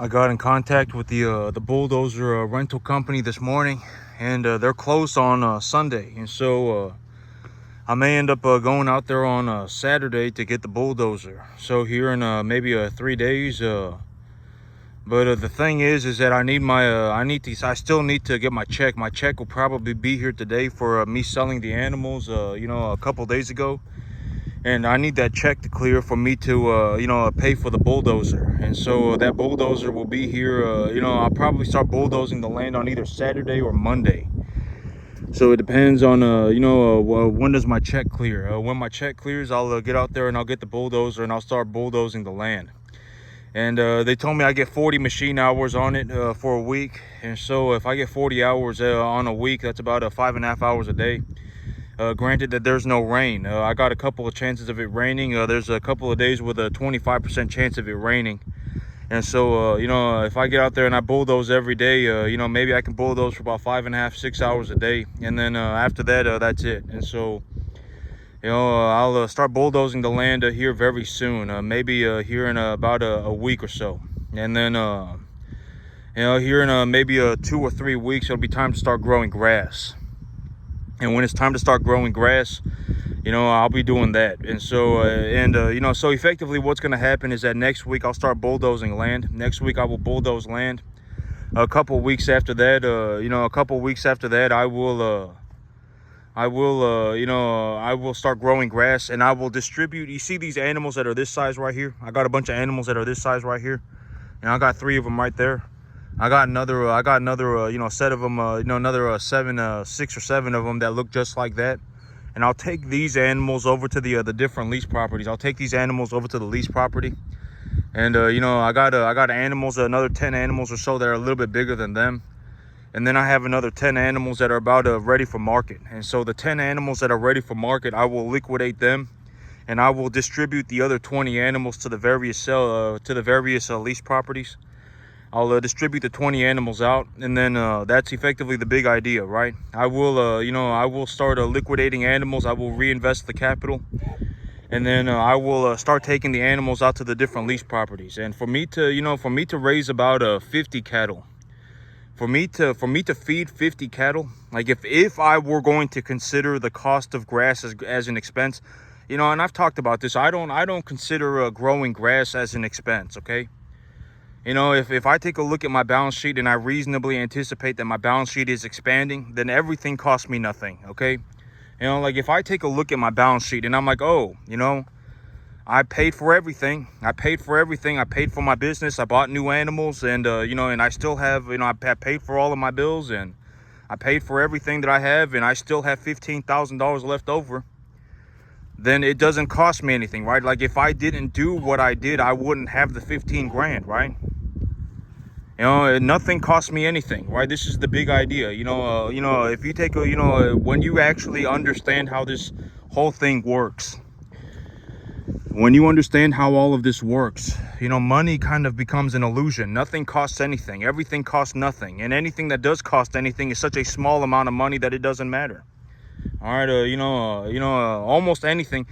I got in contact with the bulldozer rental company this morning, and they're closed on Sunday, and so I may end up going out there on Saturday to get the bulldozer. So here in maybe 3 days. But the thing is that I need my I still need to get my check. My check will probably be here today for me selling the animals. A couple days ago. And I need that check to clear for me to pay for the bulldozer. And so that bulldozer will be here. I'll probably start bulldozing the land on either Saturday or Monday. So it depends on when does my check clear. When my check clears, I'll get out there and I'll get the bulldozer and I'll start bulldozing the land. And they told me I get 40 machine hours on it for a week. And so if I get 40 hours on a week, that's about 5.5 hours a day. Granted that there's no rain. I got a couple of chances of it raining. There's a couple of days with a 25% chance of it raining. And so, if I get out there and I bulldoze every day, maybe I can bulldoze for about 5.5, 6 hours a day. And then after that, that's it. And so, I'll start bulldozing the land here very soon. Maybe here in about a week or so. And then, here in maybe 2 or 3 weeks, it'll be time to start growing grass. And when it's time to start growing grass, I'll be doing that. And so, so effectively what's going to happen is that next week I'll start bulldozing land. Next week I will bulldoze land. A couple weeks after that, I will start growing grass, and I will distribute. You see these animals that are this size right here? I got a bunch of animals that are this size right here. And I got 3 of them right there. I got another set of them, another 6 or 7 of them that look just like that. And I'll take these animals over to the different lease properties. I'll take these animals over to the lease property. And, I got animals, another 10 animals or so that are a little bit bigger than them. And then I have another 10 animals that are about ready for market. And so the 10 animals that are ready for market, I will liquidate them. And I will distribute the other 20 animals to the various lease properties. I'll distribute the 20 animals out, and then that's effectively the big idea, right? I will start liquidating animals. I will reinvest the capital, and then I will start taking the animals out to the different lease properties. And for me to raise about 50 cattle, for me to feed 50 cattle, like if I were going to consider the cost of grass as an expense, and I've talked about this, I don't consider growing grass as an expense, okay? If I take a look at my balance sheet and I reasonably anticipate that my balance sheet is expanding, then everything costs me nothing, okay? Like if I take a look at my balance sheet and I'm like, oh, I paid for everything. I paid for my business. I bought new animals, and, and I still have, I paid for all of my bills, and I paid for everything that I have, and I still have $15,000 left over. Then it doesn't cost me anything, right? Like if I didn't do what I did, I wouldn't have the 15 grand, right? Nothing costs me anything, right? This is the big idea. If you take when you actually understand how this whole thing works, when you understand how all of this works, money kind of becomes an illusion. Nothing costs anything. Everything costs nothing. And anything that does cost anything is such a small amount of money that it doesn't matter. All right, almost anything,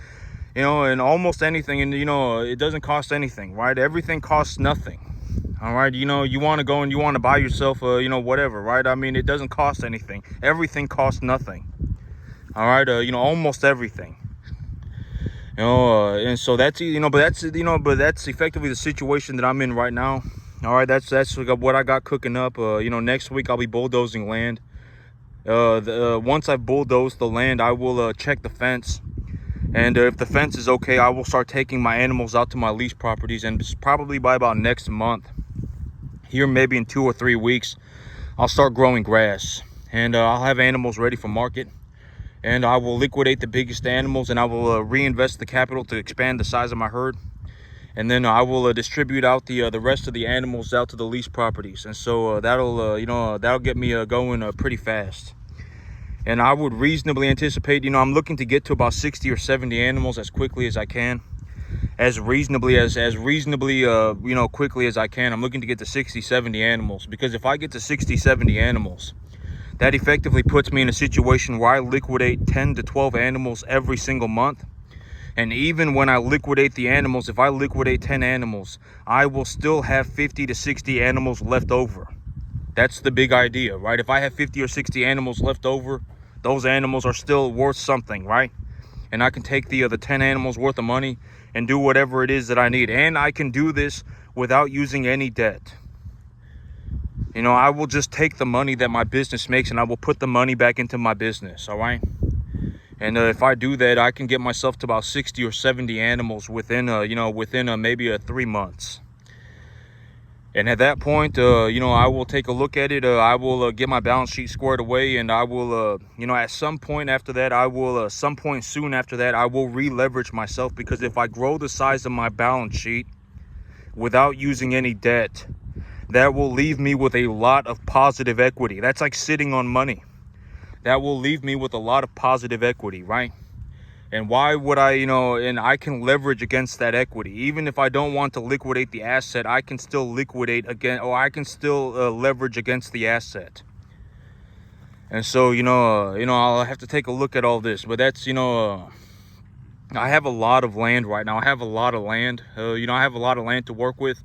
and almost anything, and it doesn't cost anything, right? Everything costs nothing. All right, you want to go and you want to buy yourself whatever, right? I mean, it doesn't cost anything. Everything costs nothing. All right, almost everything. And so that's but that's effectively the situation that I'm in right now. All right, that's what I got cooking up. Next week I'll be bulldozing land. Once I've bulldozed the land, I will check the fence, and if the fence is okay, I will start taking my animals out to my lease properties. And probably by about next month, here maybe in 2 or 3 weeks, I'll start growing grass, and I'll have animals ready for market, and I will liquidate the biggest animals, and I will reinvest the capital to expand the size of my herd. And then I will distribute out the rest of the animals out to the lease properties. And so that'll get me going pretty fast. And I would reasonably anticipate, I'm looking to get to about 60 or 70 animals as quickly as I can. As reasonably quickly as I can. I'm looking to get to 60, 70 animals. Because if I get to 60, 70 animals, that effectively puts me in a situation where I liquidate 10 to 12 animals every single month. And even when I liquidate the animals, if I liquidate 10 animals, I will still have 50 to 60 animals left over. That's the big idea, right? If I have 50 or 60 animals left over, those animals are still worth something, right? And I can take the 10 animals worth of money and do whatever it is that I need. And I can do this without using any debt. You know, I will just take the money that my business makes and I will put the money back into my business, all right? And if I do that, I can get myself to about 60 or 70 animals within, maybe 3 months. And at that point, I will take a look at it. I will get my balance sheet squared away, and I will, at some point after that, some point soon after that, I will re-leverage myself, because if I grow the size of my balance sheet without using any debt, that will leave me with a lot of positive equity. That's like sitting on money. That will leave me with a lot of positive equity, right? And why would I, and I can leverage against that equity. Even if I don't want to liquidate the asset, I can still liquidate again, or I can still leverage against the asset. And so, I'll have to take a look at all this. But that's, I have a lot of land right now. I have a lot of land. I have a lot of land to work with.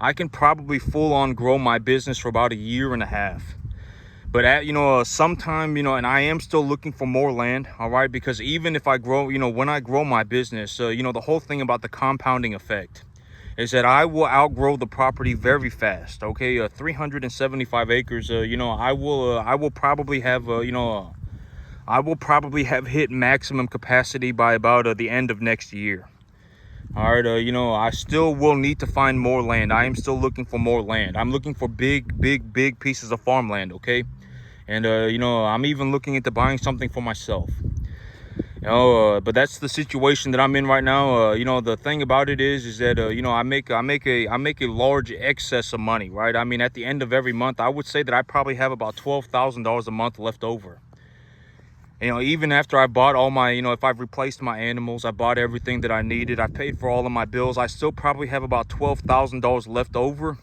I can probably full on grow my business for about 1.5 years. But at, sometime, and I am still looking for more land, all right? Because even if I grow, when I grow my business, the whole thing about the compounding effect is that I will outgrow the property very fast, okay? 375 acres, I will probably have, I will probably have hit maximum capacity by about the end of next year. All right, I still will need to find more land. I am still looking for more land. I'm looking for big pieces of farmland, okay? And, I'm even looking into buying something for myself. But that's the situation that I'm in right now. The thing about it is that, I make a large excess of money, right? I mean, at the end of every month, I would say that I probably have about $12,000 a month left over. Even after I bought all my, if I've replaced my animals, I bought everything that I needed, I paid for all of my bills, I still probably have about $12,000 left over.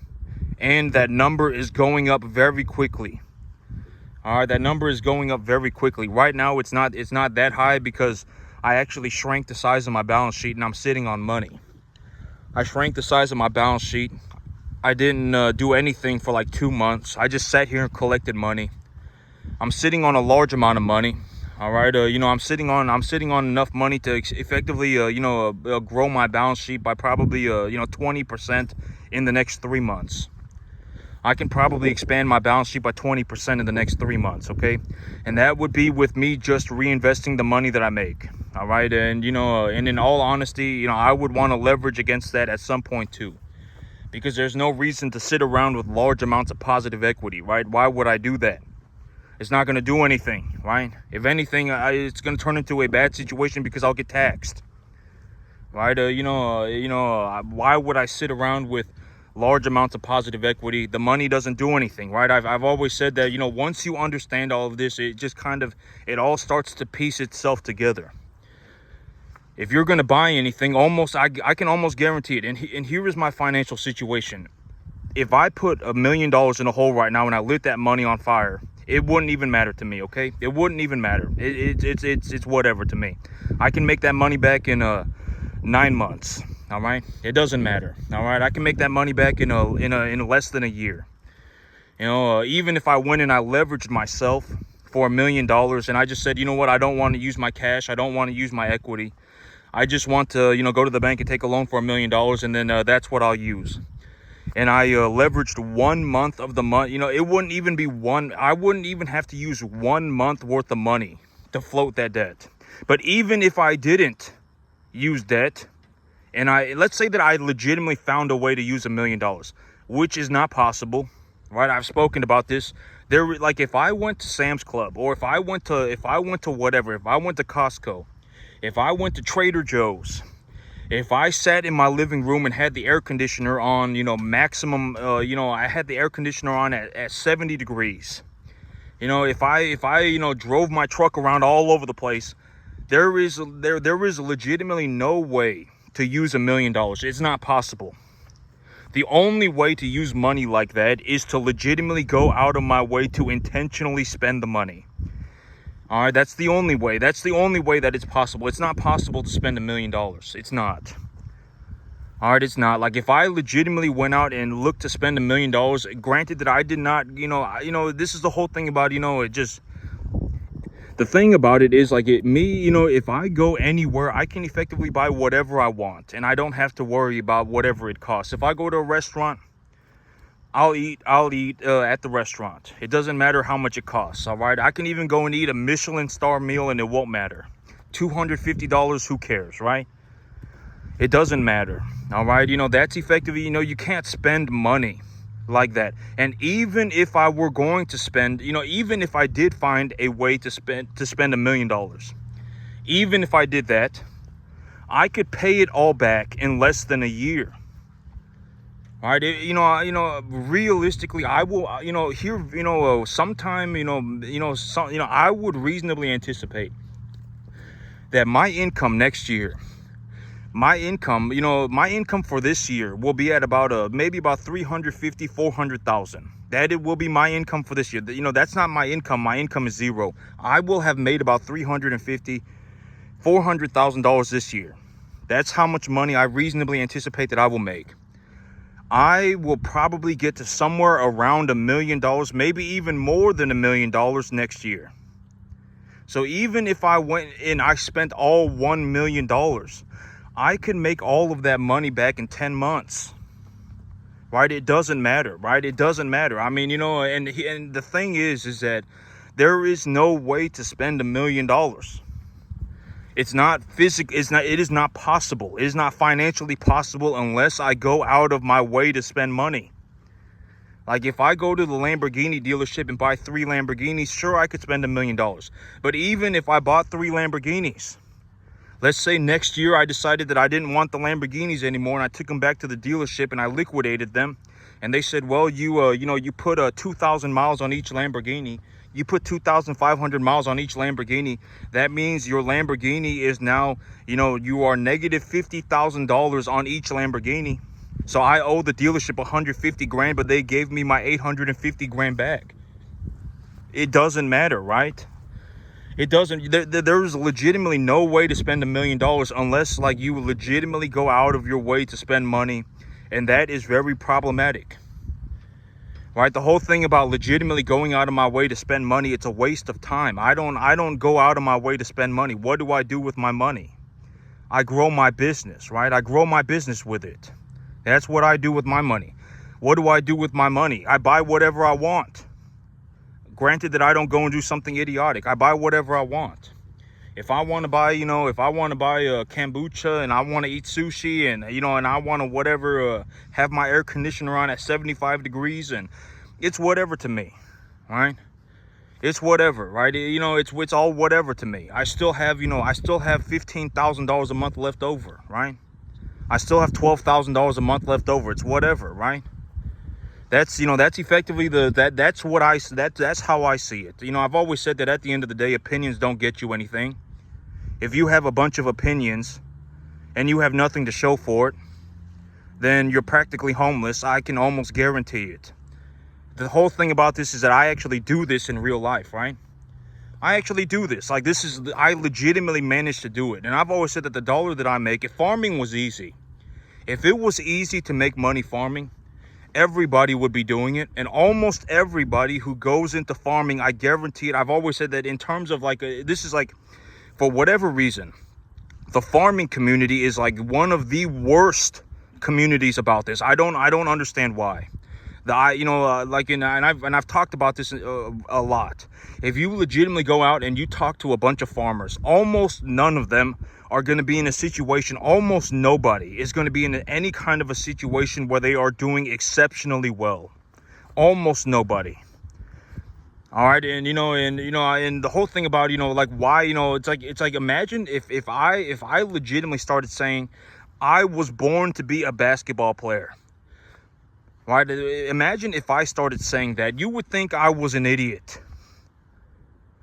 And that number is going up very quickly. All right, that number is going up very quickly. Right now, it's not that high because I actually shrank the size of my balance sheet and I'm sitting on money. I shrank the size of my balance sheet. I didn't do anything for like 2 months. I just sat here and collected money. I'm sitting on a large amount of money. All right, I'm sitting on enough money to effectively, grow my balance sheet by probably, 20% in the next 3 months. I can probably expand my balance sheet by 20% in the next 3 months, okay? And that would be with me just reinvesting the money that I make, all right? And, and in all honesty, I would want to leverage against that at some point too, because there's no reason to sit around with large amounts of positive equity, right? Why would I do that? It's not going to do anything, right? If anything, it's going to turn into a bad situation because I'll get taxed, right? Why would I sit around with large amounts of positive equity? The money doesn't do anything, right? I've always said that, once you understand all of this, it just it all starts to piece itself together. If you're going to buy anything, I can almost guarantee it. And here is my financial situation. If I put $1 million in a hole right now and I lit that money on fire, it wouldn't even matter to me, okay? It wouldn't even matter. It's whatever to me. I can make that money back in 9 months. All right, it doesn't matter. All right, I can make that money back in less than a year. Even if I went and I leveraged myself for $1 million and I just said, you know what, I don't want to use my cash, I don't want to use my equity, I just want to, go to the bank and take a loan for $1 million, and then that's what I'll use. And I leveraged 1 month of the month. It wouldn't even be I wouldn't even have to use 1 month worth of money to float that debt. But even if I didn't use debt, and let's say that I legitimately found a way to use $1 million, which is not possible, right? I've spoken about this. Like if I went to Sam's Club, or if I went to whatever, if I went to Costco, if I went to Trader Joe's, if I sat in my living room and had the air conditioner on, maximum, I had the air conditioner on at 70 degrees. If I drove my truck around all over the place, there is legitimately no way to use $1 million. It's not possible. The only way to use money like that is to legitimately go out of my way to intentionally spend the money. All right, that's the only way. That's the only way that it's possible. It's not possible to spend $1 million. It's not. All right, it's not. Like, if I legitimately went out and looked to spend $1 million, granted that I did not, this is the whole thing about, the thing about it is, like, if I go anywhere, I can effectively buy whatever I want, and I don't have to worry about whatever it costs. If I go to a restaurant, I'll eat at the restaurant. It doesn't matter how much it costs. All right, I can even go and eat a Michelin star meal and it won't matter. $250, who cares, right? It doesn't matter. All right, that's effectively, you can't spend money like that. And even if I were going to spend, even if I did find a way to spend $1 million, even if I did that, I could pay it all back in less than a year. All right, realistically, I will, sometime, I would reasonably anticipate that my income next year, my income for this year will be at about maybe about 350, 400,000. That it will be my income for this year. That's not my income. My income is zero. I will have made about $350, $400,000 this year. That's how much money I reasonably anticipate that I will make. I will probably get to somewhere around $1 million, maybe even more than $1 million next year. So even if I went and I spent all $1 million, I could make all of that money back in 10 months. Right? It doesn't matter, right? It doesn't matter. I mean, and the thing is that there is no way to spend $1 million. It's not physical. It is not possible. It is not financially possible unless I go out of my way to spend money. Like, if I go to the Lamborghini dealership and buy 3 Lamborghinis, sure, I could spend $1 million. But even if I bought 3 Lamborghinis, let's say next year I decided that I didn't want the Lamborghinis anymore and I took them back to the dealership and I liquidated them. And they said, well, you put 2,000 miles on each Lamborghini. You put 2,500 miles on each Lamborghini. That means your Lamborghini is now, you are negative $50,000 on each Lamborghini. So I owe the dealership 150 grand, but they gave me my 850 grand back. It doesn't matter, right? It doesn't. There's legitimately no way to spend $1 million unless, like, you legitimately go out of your way to spend money, and that is very problematic. Right? The whole thing about legitimately going out of my way to spend money, it's a waste of time. I don't go out of my way to spend money. What do I do with my money? I grow my business, right? I grow my business with it. That's what I do with my money. What do I do with my money? I buy whatever I want. Granted that I don't go and do something idiotic. I buy whatever I want. If I want to buy, kombucha and I want to eat sushi and, and I want to have my air conditioner on at 75 degrees, and it's whatever to me, right? It's whatever, right? It's all whatever to me. I still have $15,000 a month left over, right? I still have $12,000 a month left over. It's whatever, right? That's effectively that's how I see it. I've always said that at the end of the day, opinions don't get you anything. If you have a bunch of opinions and you have nothing to show for it, then you're practically homeless. I can almost guarantee it. The whole thing about this is that I actually do this in real life, right? I actually do this. Like, I legitimately managed to do it. And I've always said that the dollar that I make, if farming was easy, if it was easy to make money farming, everybody would be doing it. And almost everybody who goes into farming, I guarantee it. I've always said that in terms of for whatever reason, the farming community is like one of the worst communities about this. I don't understand why. I've talked about this a lot. If you legitimately go out and you talk to a bunch of farmers, almost none of them are going to be in a situation, almost nobody is going to be in any kind of a situation where they are doing exceptionally well. Almost nobody. All right, and the whole thing about why it's like imagine if I legitimately started saying I was born to be a basketball player. Right? Imagine if I started saying that. You would think I was an idiot.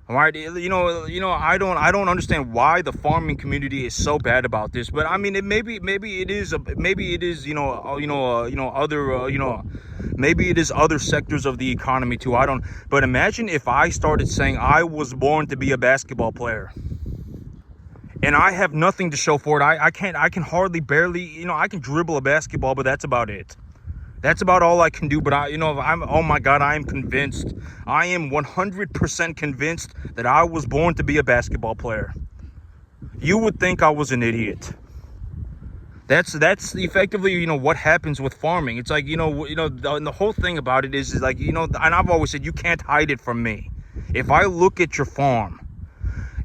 All right, I don't understand why the farming community is so bad about this. But I mean, maybe it is other maybe it is other sectors of the economy too. I don't. But imagine if I started saying I was born to be a basketball player, and I have nothing to show for it. I can hardly barely I can dribble a basketball, but that's about it. That's about all I can do. But oh my God, I am convinced. I am 100% convinced that I was born to be a basketball player. You would think I was an idiot. That's effectively, what happens with farming. It's like, the whole thing about it is like, and I've always said, you can't hide it from me. If I look at your farm,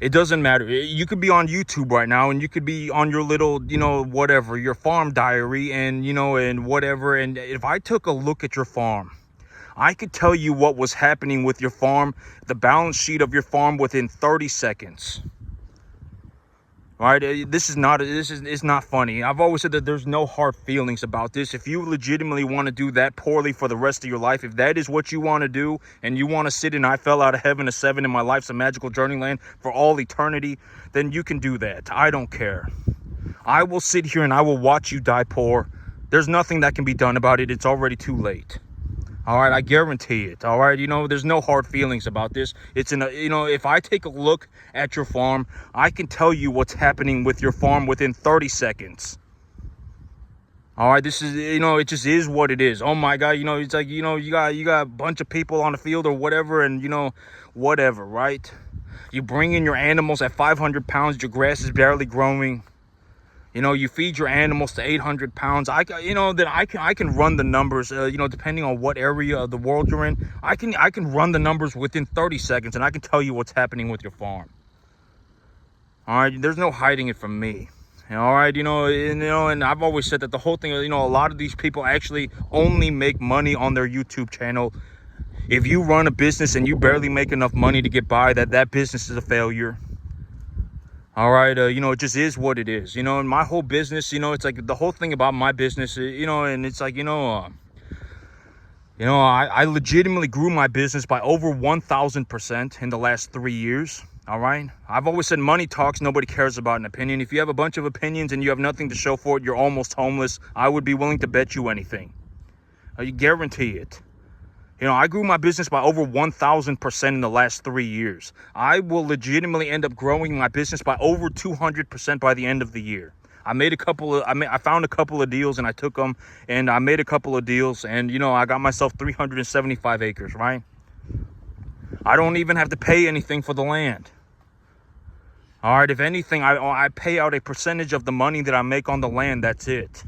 it doesn't matter. You could be on YouTube right now, and you could be on your little, whatever, your farm diary, and, and whatever. And if I took a look at your farm, I could tell you what was happening with your farm, the balance sheet of your farm within 30 seconds. All right, it's not funny. I've always said that there's no hard feelings about this. If you legitimately want to do that poorly for the rest of your life, if that is what you want to do, and you want to sit in I fell out of heaven to 7 in my life's a magical journeyland for all eternity, then you can do that. I don't care. I will sit here and I will watch you die poor. There's nothing that can be done about it. It's already too late. All right, I guarantee it. All right, there's no hard feelings about this. It's if I take a look at your farm, I can tell you what's happening with your farm within 30 seconds. All right, this is, it just is what it is. Oh my God, it's like, you got a bunch of people on the field or whatever, and whatever, right? You bring in your animals at 500 pounds, your grass is barely growing. You feed your animals to 800 pounds. I can run the numbers, depending on what area of the world you're in. I can run the numbers within 30 seconds, and I can tell you what's happening with your farm. All right, there's no hiding it from me. All right, and I've always said that the whole thing, a lot of these people actually only make money on their YouTube channel. If you run a business and you barely make enough money to get by, that business is a failure. All right, it just is what it is, and my whole business, it's like the whole thing about my business, and it's like, I legitimately grew my business by over 1,000% in the last 3 years. All right. I've always said money talks. Nobody cares about an opinion. If you have a bunch of opinions and you have nothing to show for it, you're almost homeless. I would be willing to bet you anything. I guarantee it. I grew my business by over 1,000% in the last 3 years. I will legitimately end up growing my business by over 200% by the end of the year. I found a couple of deals and I took them, and I made a couple of deals, and I got myself 375 acres, right? I don't even have to pay anything for the land. All right, if anything, I pay out a percentage of the money that I make on the land. That's it.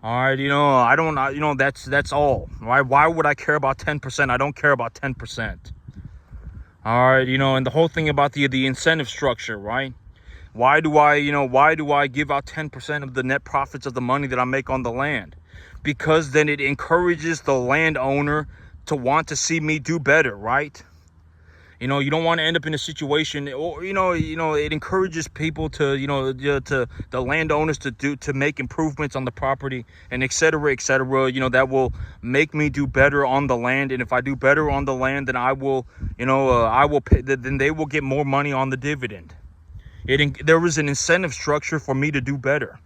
All right, I don't, that's all. Why would I care about 10%? I don't care about 10%. All right, and the whole thing about the incentive structure, right? Why do I give out 10% of the net profits of the money that I make on the land? Because then it encourages the landowner to want to see me do better, right? You don't want to end up in a situation, or it encourages people to to the landowners to make improvements on the property, and et cetera, that will make me do better on the land. And if I do better on the land, then I will pay, then they will get more money on the dividend. There is an incentive structure for me to do better.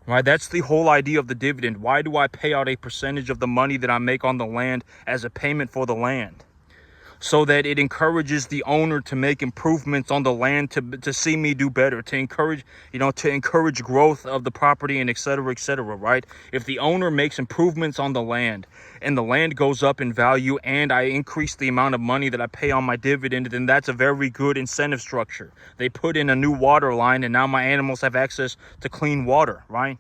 Right, that's the whole idea of the dividend. Why do I pay out a percentage of the money that I make on the land as a payment for the land? So that it encourages the owner to make improvements on the land to see me do better, to encourage growth of the property, and et cetera, right? If the owner makes improvements on the land and the land goes up in value and I increase the amount of money that I pay on my dividend, then that's a very good incentive structure. They put in a new water line and now my animals have access to clean water, right?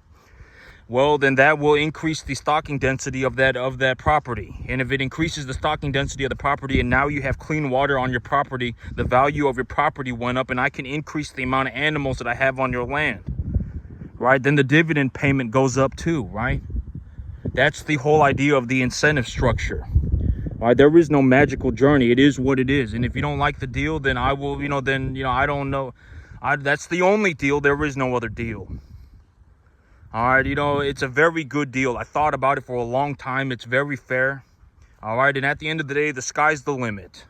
Well, then that will increase the stocking density of that property. And if it increases the stocking density of the property and now you have clean water on your property, the value of your property went up, and I can increase the amount of animals that I have on your land, right? Then the dividend payment goes up too, right? That's the whole idea of the incentive structure. Right? There is no magical journey. It is what it is. And if you don't like the deal, then I will, I don't know. That's the only deal. There is no other deal. All right, it's a very good deal. I thought about it for a long time. It's very fair. All right, and at the end of the day, the sky's the limit.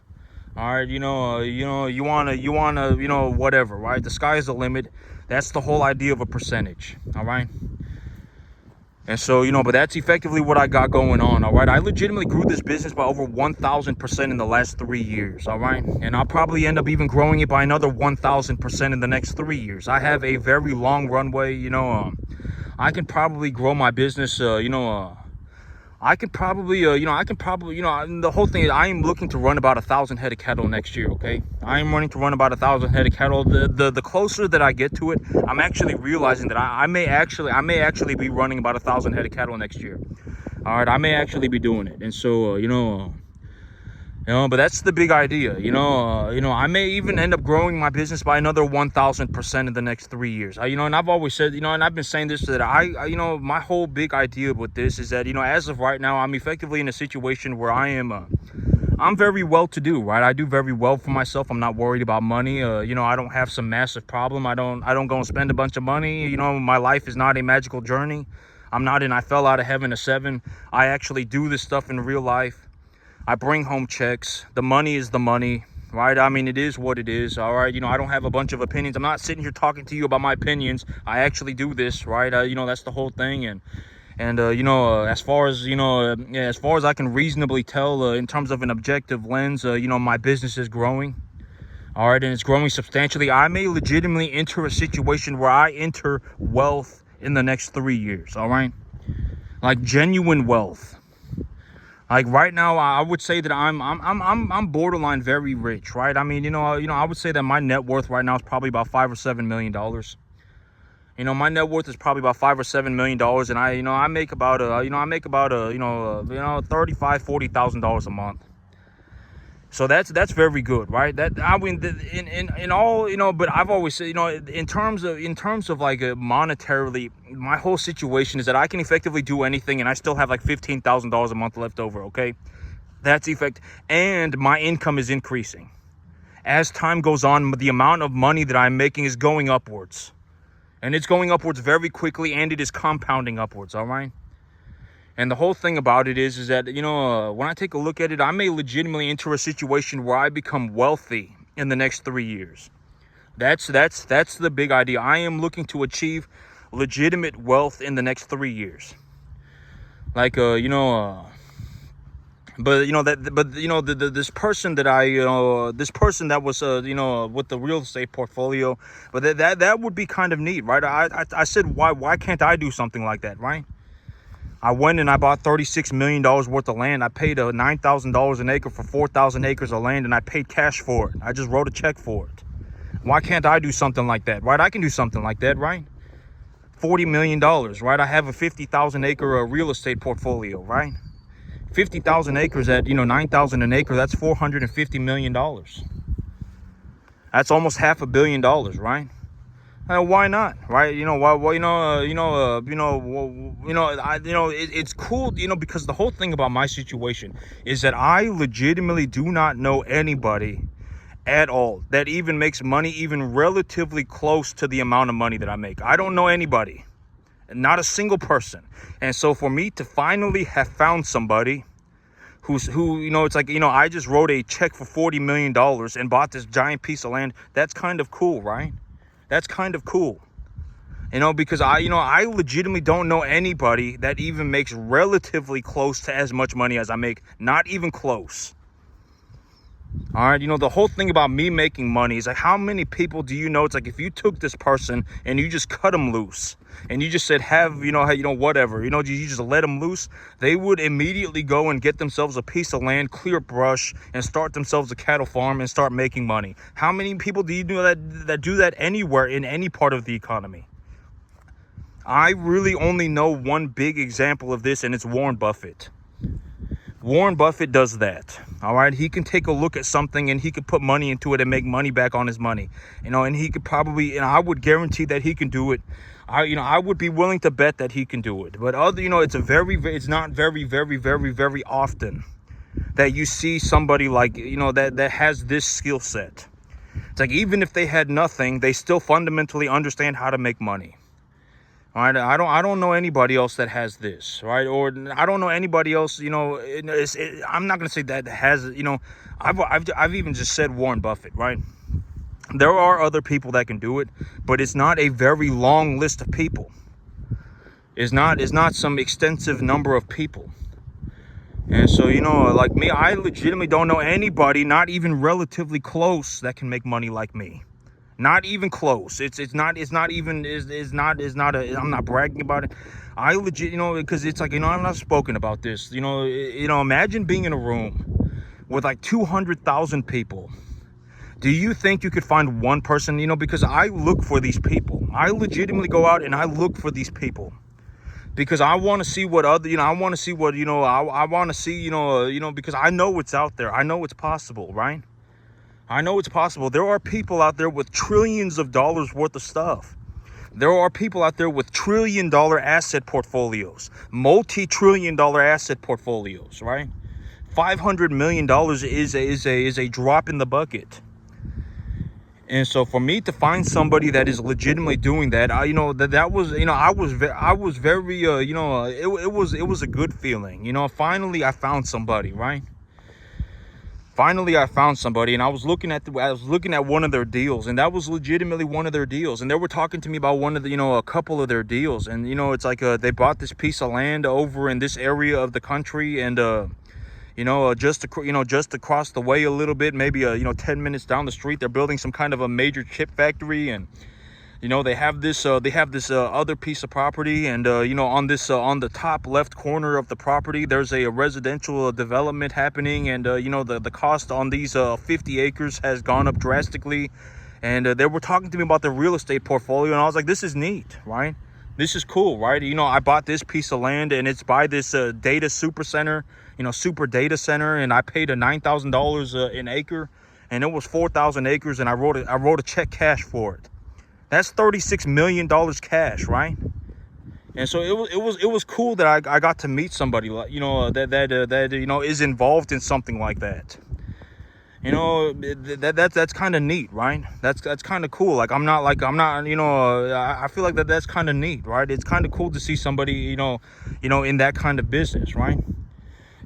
All right, you wanna, whatever, right? The sky is the limit. That's the whole idea of a percentage. All right. And so, but that's effectively what I got going on, all right? I legitimately grew this business by over 1,000% in the last 3 years, all right? And I'll probably end up even growing it by another 1,000% in the next 3 years. I have a very long runway, I can probably grow my business, I could probably, the whole thing is I am looking to run about 1,000 head of cattle next year, okay? I am running to run about 1,000 head of cattle. The closer that I get to it, I'm actually realizing that I may actually be running about 1,000 head of cattle next year. All right, I may actually be doing it. And so, but that's the big idea. I may even end up growing my business by another 1,000% in the next 3 years. And I've always said, and I've been saying this, that my whole big idea with this is that, as of right now, I'm effectively in a situation where I'm very well to do, right? I do very well for myself. I'm not worried about money. I don't have some massive problem. I don't go and spend a bunch of money. My life is not a magical journey. I fell out of heaven at 7. I actually do this stuff in real life. I bring home checks. The money is the money, right? I mean, it is what it is, all right? I don't have a bunch of opinions. I'm not sitting here talking to you about my opinions. I actually do this, right? That's the whole thing. And as far as I can reasonably tell, in terms of an objective lens, my business is growing, all right? And it's growing substantially. I may legitimately enter a situation where I enter wealth in the next 3 years, all right? Like genuine wealth. Like right now, I would say that I'm borderline very rich, right? I mean, I would say that my net worth right now is probably about $5 or $7 million. My net worth is probably about $5 or $7 million, and I make about $35,000-$40,000 a month. So that's very good, right? That, I mean, in all, but I've always said, in terms of like monetarily, my whole situation is that I can effectively do anything, and I still have like $15,000 a month left over. Okay, that's effect, and my income is increasing as time goes on. The amount of money that I'm making is going upwards, and it's going upwards very quickly, and it is compounding upwards. All right. And the whole thing about it is that, when I take a look at it, I may legitimately enter a situation where I become wealthy in the next 3 years. That's the big idea. I am looking to achieve legitimate wealth in the next 3 years. Like, this person that was, with the real estate portfolio, but that would be kind of neat, right? I said, why can't I do something like that, right? I went and I bought $36 million worth of land. I paid $9,000 an acre for 4,000 acres of land, and I paid cash for it. I just wrote a check for it. Why can't I do something like that, right? I can do something like that, right? $40 million, right? I have a 50,000 acre real estate portfolio, right? 50,000 acres at, $9,000 an acre, that's $450 million. That's almost $500 million, right? Why not, right? It's cool, because the whole thing about my situation is that I legitimately do not know anybody at all that even makes money even relatively close to the amount of money that I make. I don't know anybody, not a single person. And so for me to finally have found somebody who it's like, I just wrote a check for $40 million and bought this giant piece of land. That's kind of cool, right? That's kind of cool, because I legitimately don't know anybody that even makes relatively close to as much money as I make. Not even close. All right. The whole thing about me making money is like, how many people do you know? It's like, if you took this person and you just cut them loose and you just said, whatever, you just let them loose, they would immediately go and get themselves a piece of land, clear brush, and start themselves a cattle farm and start making money. How many people do you know that do that anywhere in any part of the economy? I really only know one big example of this, and it's Warren Buffett. Warren Buffett does that. All right. He can take a look at something and he could put money into it and make money back on his money, and he could probably, I would guarantee that he can do it. I would be willing to bet that he can do it. But it's not very, very, very, very often that you see somebody like, that has this skill set. It's like, even if they had nothing, they still fundamentally understand how to make money. All right, I don't know anybody else that has this, right? Or I don't know anybody else, I'm not gonna say that has, I've even just said Warren Buffett, right? There are other people that can do it, but it's not a very long list of people. It's not some extensive number of people. And so, like me, I legitimately don't know anybody, not even relatively close, that can make money like me. Not even close. I'm not bragging about it. I legit, because it's like, I've not spoken about this. Imagine being in a room with like 200,000 people. Do you think you could find one person, because I look for these people. I legitimately go out and I look for these people. Because I want to see what other, I want to see what, I want to see, because I know what's out there. I know it's possible, right? I know it's possible. There are people out there with trillions of dollars worth of stuff. There are people out there with trillion-dollar asset portfolios, multi-trillion-dollar asset portfolios, right? $500 million is a drop in the bucket. And so for me to find somebody that is legitimately doing that, I was very, it was a good feeling. Finally I found somebody, right? Finally I found somebody, and I was looking at one of their deals, and that was legitimately one of their deals. And they were talking to me about one of the, a couple of their deals. And, it's like, they bought this piece of land over in this area of the country, and, just across the way a little bit, maybe 10 minutes down the street, they're building some kind of a major chip factory. And they have this other piece of property, and on the top left corner of the property, there's a residential development happening. And the cost on these 50 acres has gone up drastically. And they were talking to me about the real estate portfolio, and I was like, this is neat, right? This is cool, right? I bought this piece of land, and it's by this data super center, super data center, and I paid $9,000 an acre, and it was 4,000 acres, and I wrote a check cash for it. That's $36 million cash, right? And so it was cool that I got to meet somebody, that is involved in something like that. That's kind of neat, right? That's kind of cool. Like I'm not, I feel like that's kind of neat, right? It's kind of cool to see somebody, in that kind of business, right?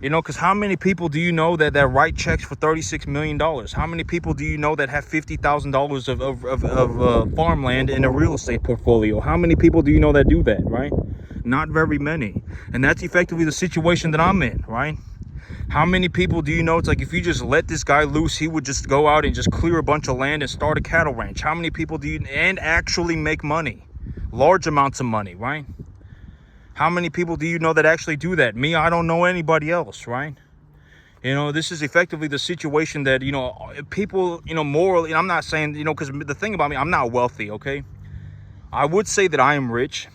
Because how many people do you know that write checks for $36 million? How many people do you know that have $50,000 of farmland in a real estate portfolio? How many people do you know that do that, right? Not very many. And that's effectively the situation that I'm in, right? How many people do you know, it's like if you just let this guy loose, he would just go out and just clear a bunch of land and start a cattle ranch? How many people do you, and actually make money, large amounts of money, right? How many people do you know that actually do that? Me, I don't know anybody else, right? This is effectively the situation that, people, morally, I'm not saying, because the thing about me, I'm not wealthy, okay? I would say that I am rich.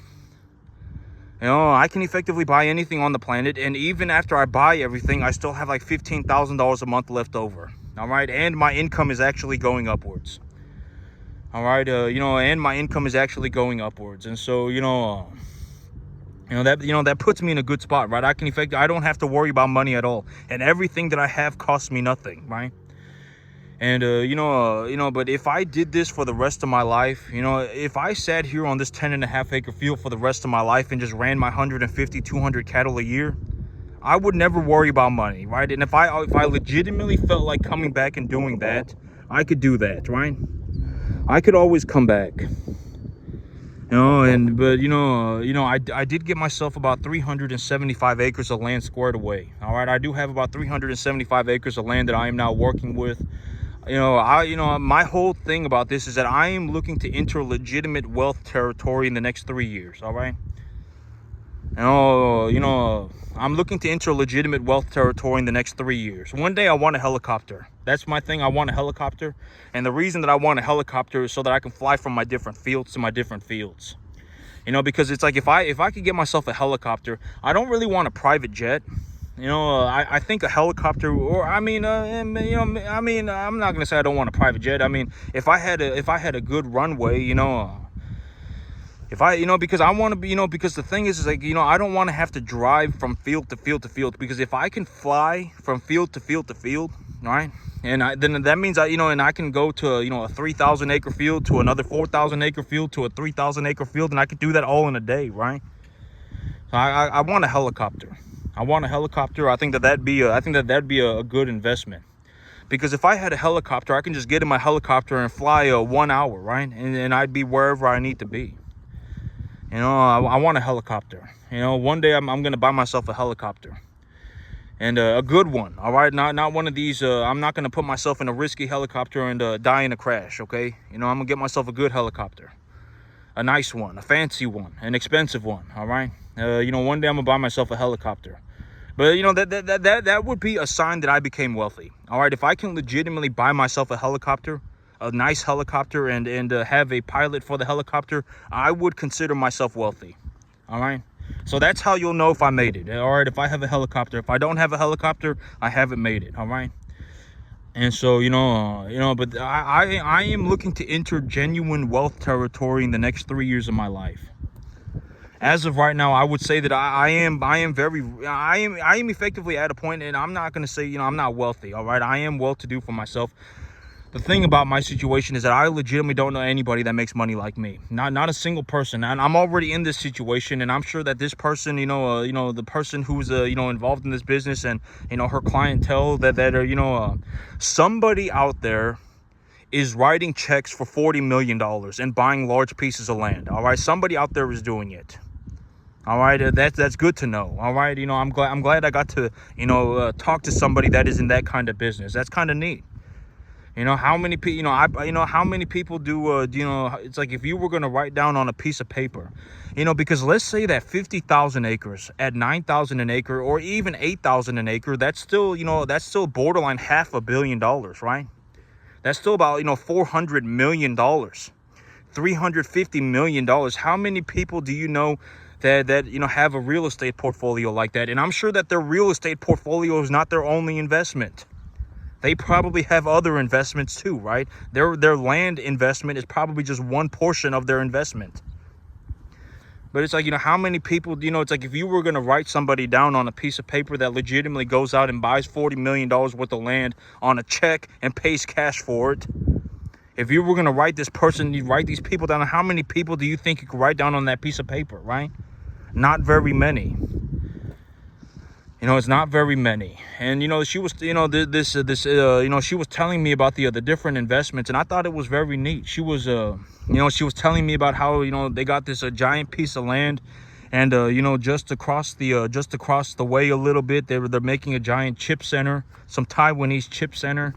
I can effectively buy anything on the planet, and even after I buy everything, I still have like $15,000 a month left over, all right? And my income is actually going upwards, all right? And my income is actually going upwards, and so, that puts me in a good spot, right? I don't have to worry about money at all, and everything that I have costs me nothing, right? And but if I did this for the rest of my life, if I sat here on this 10.5 acre field for the rest of my life and just ran my 150, 200 cattle a year, I would never worry about money, right? And if I legitimately felt like coming back and doing that, I could do that, right? I could always come back. I did get myself about 375 acres of land squared away. All right, I do have about 375 acres of land that I am now working with. My whole thing about this is that I am looking to enter legitimate wealth territory in the next 3 years. All right. I'm looking to enter legitimate wealth territory in the next 3 years. One day I want a helicopter. That's my thing. I want a helicopter. And the reason that I want a helicopter is so that I can fly from my different fields to my different fields. Because it's like if I could get myself a helicopter, I don't really want a private jet. I think a helicopter, or I'm not gonna say I don't want a private jet. I mean, if I had a good runway, because I want to be, because the thing is like, I don't want to have to drive from field to field to field, because if I can fly from field to field to field, right? And then that means and I can go to, a 3,000 acre field, to another 4,000 acre field, to a 3,000 acre field, and I could do that all in a day, right? So I want a helicopter. I want a helicopter. I think that'd be a good investment. Because if I had a helicopter, I can just get in my helicopter and fly 1 hour, right? And I'd be wherever I need to be. I want a helicopter. One day I'm going to buy myself a helicopter. And a good one, all right? Not one of these, I'm not going to put myself in a risky helicopter and die in a crash, okay? I'm going to get myself a good helicopter. A nice one, a fancy one, an expensive one, all right? One day I'm going to buy myself a helicopter. But, that would be a sign that I became wealthy, all right? If I can legitimately buy myself a helicopter, a nice helicopter, and have a pilot for the helicopter, I would consider myself wealthy, all right? So that's how you'll know if I made it, all right? If I have a helicopter. If I don't have a helicopter, I haven't made it, all right? And so, but I am looking to enter genuine wealth territory in the next 3 years of my life. As of right now, I would say that I am effectively at a point, and I'm not going to say, I'm not wealthy, all right? I am well-to-do for myself. The thing about my situation is that I legitimately don't know anybody that makes money like me. Not a single person. And I'm already in this situation, and I'm sure that this person, the person who's involved in this business, and her clientele, that are somebody out there is writing checks for $40 million and buying large pieces of land. All right, somebody out there is doing it. All right, that's good to know. All right, I'm glad I got to talk to somebody that is in that kind of business. That's kind of neat. How many people, how many people do, it's like if you were going to write down on a piece of paper, because let's say that 50,000 acres at 9,000 an acre, or even 8,000 an acre, that's still borderline $500 million, right? That's still about, $400 million, $350 million. How many people do you know that have a real estate portfolio like that? And I'm sure that their real estate portfolio is not their only investment. They probably have other investments too, right? Their land investment is probably just one portion of their investment. But it's like, how many people, it's like if you were going to write somebody down on a piece of paper that legitimately goes out and buys $40 million worth of land on a check and pays cash for it. If you were going to write this person, you write these people down, how many people do you think you could write down on that piece of paper, right? Not very many. It's not very many. And she was she was telling me about the different investments, and I thought it was very neat. She was she was telling me about how they got this giant piece of land, and just across the way a little bit, they're making a giant chip center, some Taiwanese chip center.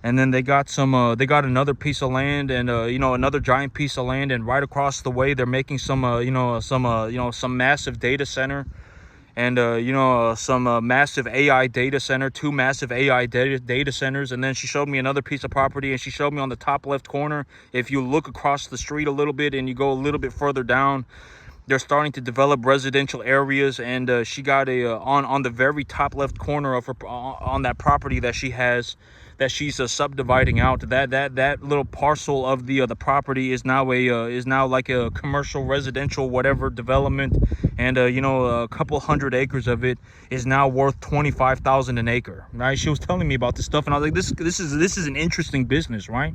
And then they got another piece of land, and another giant piece of land, and right across the way they're making some massive data center, and some massive AI data center, 2 massive AI data centers. And then she showed me another piece of property, and she showed me on the top left corner, if you look across the street a little bit and you go a little bit further down, they're starting to develop residential areas. And she got on the very top left corner of her, on that property that she has, that she's subdividing out, that little parcel of the property is now like a commercial, residential, whatever development. And a couple hundred acres of it is now worth $25,000 an acre, right? She was telling me about this stuff, and I was like, this is an interesting business, right?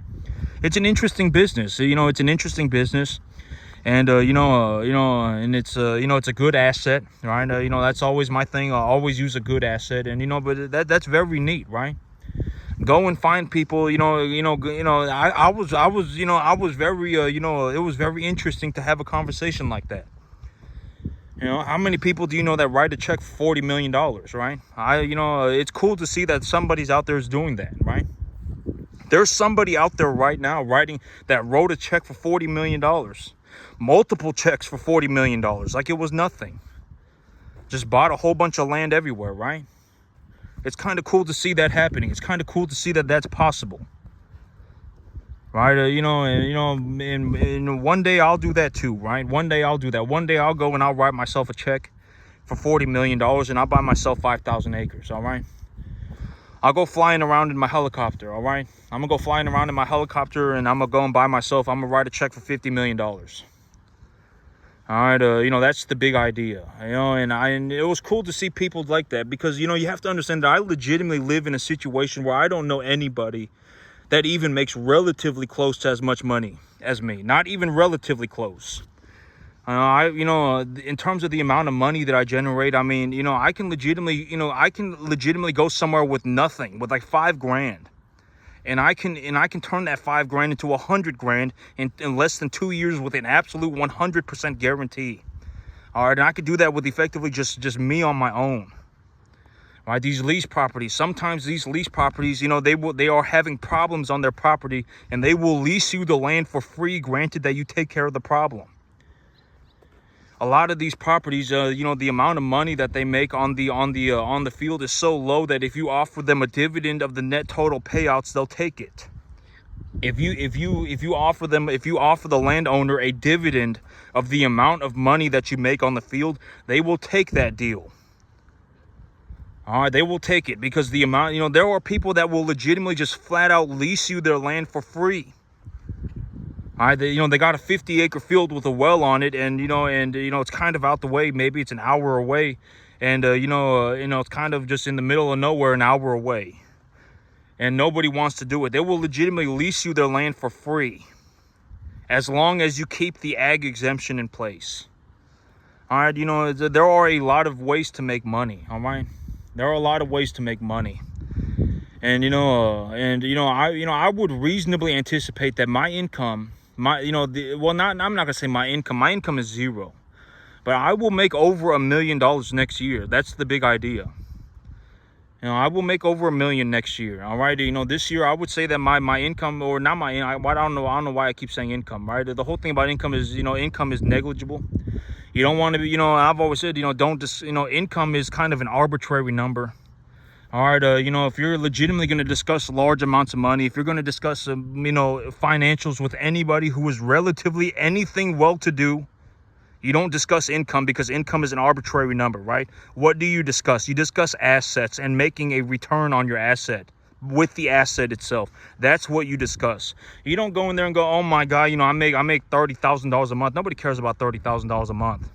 It's an interesting business. It's an interesting business. And and it's it's a good asset, right? That's always my thing. I always use a good asset. And but that's very neat, right? Go and find people. I was very it was very interesting to have a conversation like that. How many people do you know that write a check for $40 million, right? It's cool to see that somebody's out there is doing that, right? There's somebody out there right now wrote a check for $40 million, multiple checks for $40 million, like it was nothing. Just bought a whole bunch of land everywhere, right? It's kind of cool to see that happening. It's kind of cool to see that that's possible, right? And one day I'll do that too, right? One day I'll do that. One day I'll go and I'll write myself a check for $40 million, and I'll buy myself 5,000 acres, all right? I'll go flying around in my helicopter, all right? I'm gonna go flying around in my helicopter, and I'm gonna go and buy myself, I'm gonna write a check for $50 million. All right, that's the big idea, and it was cool to see people like that, because, you have to understand that I legitimately live in a situation where I don't know anybody that even makes relatively close to as much money as me. Not even relatively close. In terms of the amount of money that I generate, I mean, I can legitimately go somewhere with nothing, with like 5 grand. And I can turn that 5 grand into 100 grand in less than 2 years with an absolute 100% guarantee. All right, and I could do that with effectively just me on my own. All right, these lease properties. Sometimes these lease properties, they are having problems on their property, and they will lease you the land for free, granted that you take care of the problem. A lot of these properties, the amount of money that they make on the field is so low that if you offer them a dividend of the net total payouts, they'll take it. If you offer the landowner a dividend of the amount of money that you make on the field, they will take that deal. All right, they will take it, because the amount, there are people that will legitimately just flat out lease you their land for free. All right, they got a 50-acre field with a well on it, and it's kind of out the way. Maybe it's an hour away, and it's kind of just in the middle of nowhere, an hour away, and nobody wants to do it. They will legitimately lease you their land for free, as long as you keep the ag exemption in place. All right, there are a lot of ways to make money. All right, there are a lot of ways to make money. And I would reasonably anticipate that my income, I'm not gonna say my income is zero, but I will make over $1 million next year. That's the big idea. I will make over $1 million next year. All right, this year I would say that my income, or not I don't know why I keep saying income. Right, the whole thing about income is, income is negligible. You don't want to be, I've always said, income is kind of an arbitrary number. All right, if you're legitimately going to discuss large amounts of money, if you're going to discuss, financials with anybody who is relatively anything well-to-do, you don't discuss income, because income is an arbitrary number, right? What do you discuss? You discuss assets and making a return on your asset with the asset itself. That's what you discuss. You don't go in there and go, oh my God, I make $30,000 a month. Nobody cares about $30,000 a month.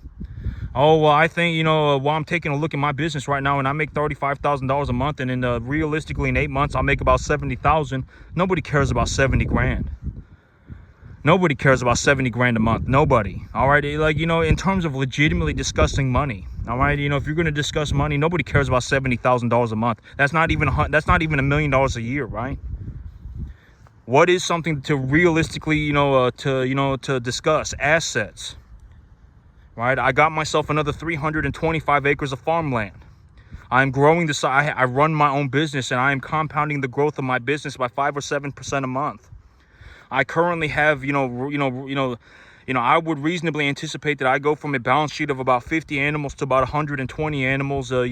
Oh, well, I think, I'm taking a look at my business right now, and I make $35,000 a month, and realistically in 8 months, I'll make about 70,000. Nobody cares about 70 grand. Nobody cares about 70 grand a month. Nobody. All right. In terms of legitimately discussing money. All right. If you're going to discuss money, nobody cares about $70,000 a month. That's not even $1 million a year. Right. What is something to realistically, to discuss? Assets. Right. I got myself another 325 acres of farmland. I'm growing this. I run my own business, and I am compounding the growth of my business by 5 or 7% a month. I currently have, I would reasonably anticipate that I go from a balance sheet of about 50 animals to about 120 animals, or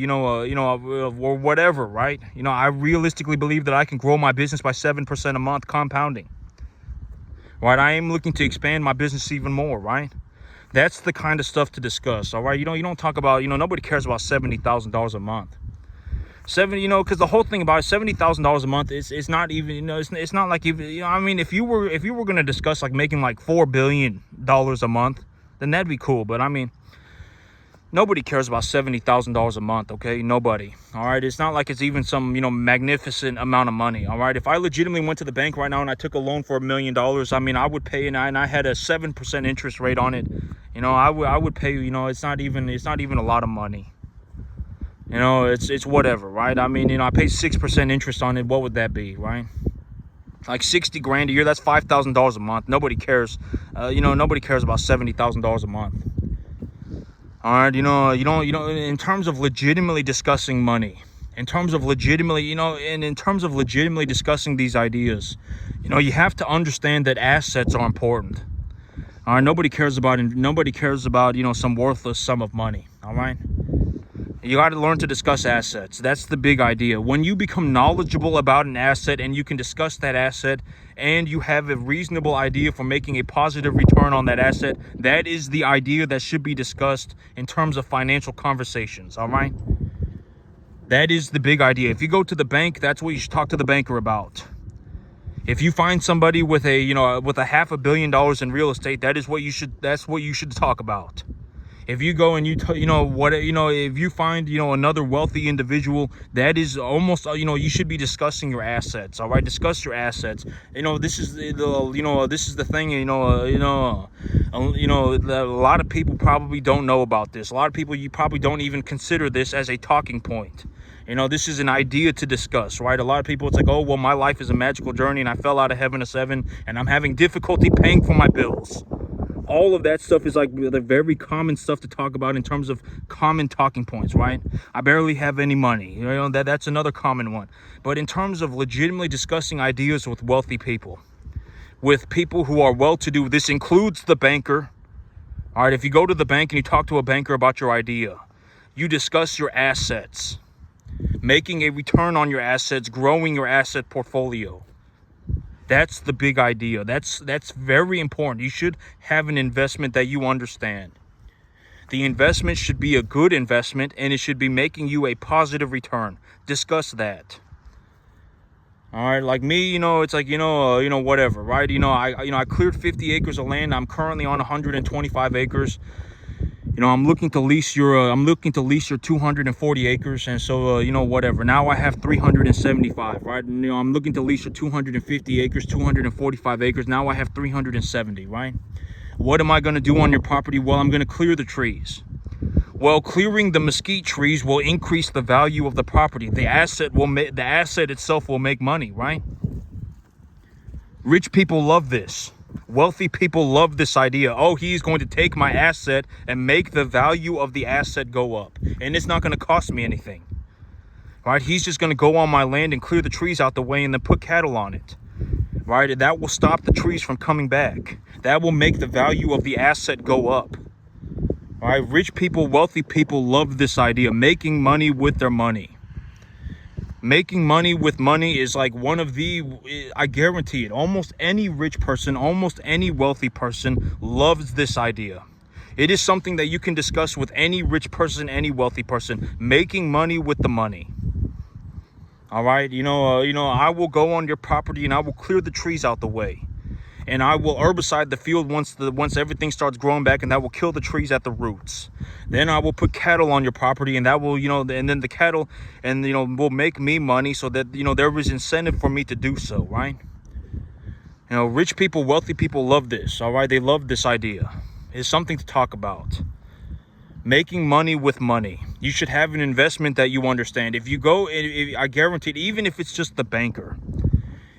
whatever, right? I realistically believe that I can grow my business by 7% a month, compounding. Right? I am looking to expand my business even more, right? That's the kind of stuff to discuss, all right? You don't talk about, nobody cares about $70,000 a month. Because the whole thing about $70,000 a month is not even, it's not like, if you were going to discuss like making like $4 billion a month, then that'd be cool. But nobody cares about $70,000 a month. Okay. Nobody. All right. It's not like it's even some, magnificent amount of money. All right. If I legitimately went to the bank right now and I took a loan for $1 million, I would pay, and I had a 7% interest rate on it. I would pay, it's not even a lot of money. It's whatever, right? I pay 6% interest on it. What would that be, right? Like 60 grand a year. That's $5,000 a month. Nobody cares. Nobody cares about $70,000 a month. All right, in terms of legitimately discussing money, in terms of legitimately discussing these ideas, you have to understand that assets are important. All right, nobody cares about some worthless sum of money. All right. You got to learn to discuss assets. That's the big idea. When you become knowledgeable about an asset and you can discuss that asset, and you have a reasonable idea for making a positive return on that asset, that is the idea that should be discussed in terms of financial conversations. All right. That is the big idea. If you go to the bank, that's what you should talk to the banker about. If you find somebody with a, you know, with a $500 million in real estate, that's what you should talk about. If you go and you know what, you know, if you find, you know, another wealthy individual, that is almost, you know, you should be discussing your assets. All right, discuss your assets. You know, this is the, you know, this is the thing. You know, a lot of people probably don't know about this. A lot of people, you probably don't even consider this as a talking point. You know, this is an idea to discuss, right? A lot of people, it's like, oh, well, my life is a magical journey and I fell out of heaven to seven and I'm having difficulty paying for my bills. All of that stuff is like the very common stuff to talk about in terms of common talking points, right? I barely have any money. You know, that's another common one. But in terms of legitimately discussing ideas with wealthy people, with people who are well-to-do, this includes the banker. All right, if you go to the bank and you talk to a banker about your idea, you discuss your assets, making a return on your assets, growing your asset portfolio. That's the big idea. That's very important. You should have an investment that you understand. The investment should be a good investment and it should be making you a positive return. Discuss that. All right, like me, you know, it's like, you know, whatever, right? You know, I cleared 50 acres of land. I'm currently on 125 acres. You know, I'm looking to lease your 240 acres, and so you know, whatever. Now I have 375, right? And, you know, I'm looking to lease your 250 acres, 245 acres. Now I have 370, right? What am I going to do on your property? Well, I'm going to clear the trees. Well, clearing the mesquite trees will increase the value of the property. The asset itself will make money, right? Rich people love this. Wealthy people love this idea. Oh, he's going to take my asset and make the value of the asset go up. And it's not going to cost me anything. Right? He's just going to go on my land and clear the trees out the way and then put cattle on it. Right? That will stop the trees from coming back. That will make the value of the asset go up. All right? Rich people, wealthy people love this idea. Making money with their money. Making money with money is like one of the, I guarantee it, almost any rich person, almost any wealthy person loves this idea. It is something that you can discuss with any rich person, any wealthy person, making money with the money. All right, you know, I will go on your property and I will clear the trees out the way. And I will herbicide the field once everything starts growing back, and that will kill the trees at the roots. Then I will put cattle on your property, and that will, you know, and then the cattle, and, you know, will make me money so that, you know, there is incentive for me to do so, right? You know, rich people, wealthy people love this, all right? They love this idea. It's something to talk about. Making money with money. You should have an investment that you understand. If you go, I guarantee it, even if it's just the banker,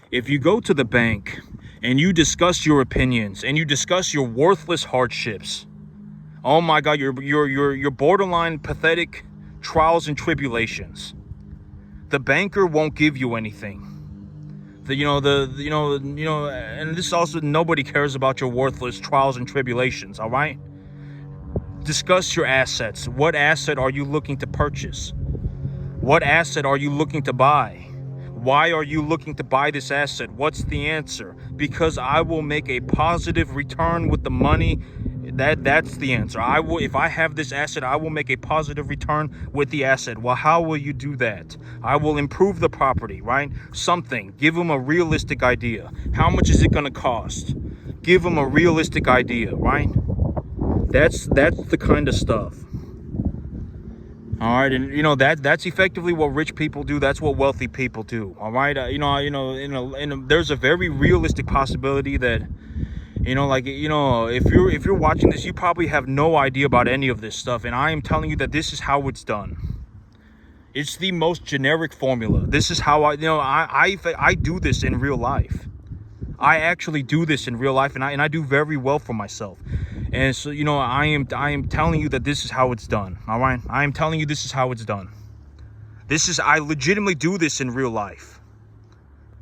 if you go to the bank and you discuss your opinions and you discuss your worthless hardships, oh my God, your borderline pathetic trials and tribulations, the banker won't give you anything. And this also, nobody cares about your worthless trials and tribulations. All right, discuss your assets. What asset are you looking to purchase? What asset are you looking to buy? Why are you looking to buy this asset? What's the answer? Because I will make a positive return with the money. That's the answer. If I have this asset, I will make a positive return with the asset. Well, how will you do that? I will improve the property, right? Something. Give them a realistic idea. How much is it going to cost? Give them a realistic idea, right? That's the kind of stuff. All right, and you know that's effectively what rich people do. That's what wealthy people do. All right, there's a very realistic possibility that, if you're watching this, you probably have no idea about any of this stuff, and I am telling you that this is how it's done. It's the most generic formula. This is how I do this in real life. I actually do this in real life, and I do very well for myself. And so, I am telling you that this is how it's done. All right, I am telling you this is how it's done. I legitimately do this in real life.